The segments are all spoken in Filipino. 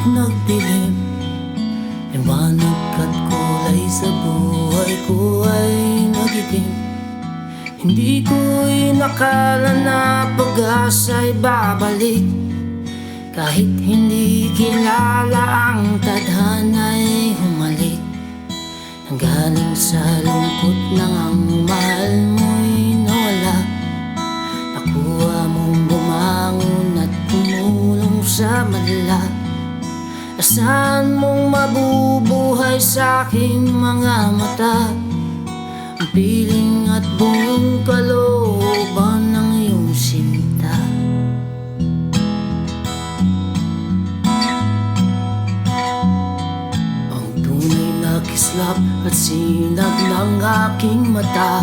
nagdilim, liwanag at kulay sa buhay ko ay nagiting. Hindi ko inakala na pag-asa'y babalik, kahit hindi kilala ang tadhana'y humalik. Nanggaling sa lungkot nang ang mahal mo'y nawala, nakuha mong bumangon at tumulong sa madla. Asahan mong mabubuhay sa aking mga mata ang piling at buong kalooban ng iyong sinta. Ang tunay na kislap at sinag ng aking mata,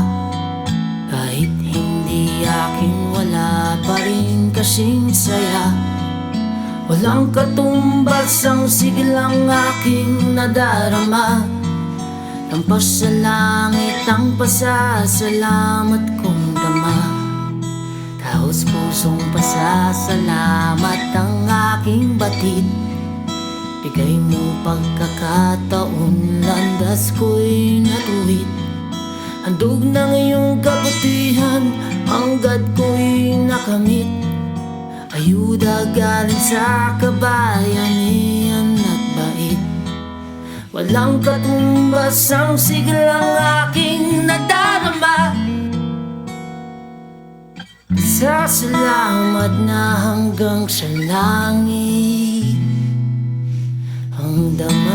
kahit hindi aking wala pa rin kasing saya. Walang katumbas ang siglang aking nadarama, lampas sa langit ang pasasalamat kong dama. Taos pusong pasasalamat ang aking batid, bigay mo pagkakataon, landas ko'y natuwid. Handog ng iyong kabutihan, hangad ko'y nakamit. Ayuda galing sa kabayanihan at bait. Walang katumbas ang siglang aking nadarama. Sa salamat na hanggang sa langit ang dama.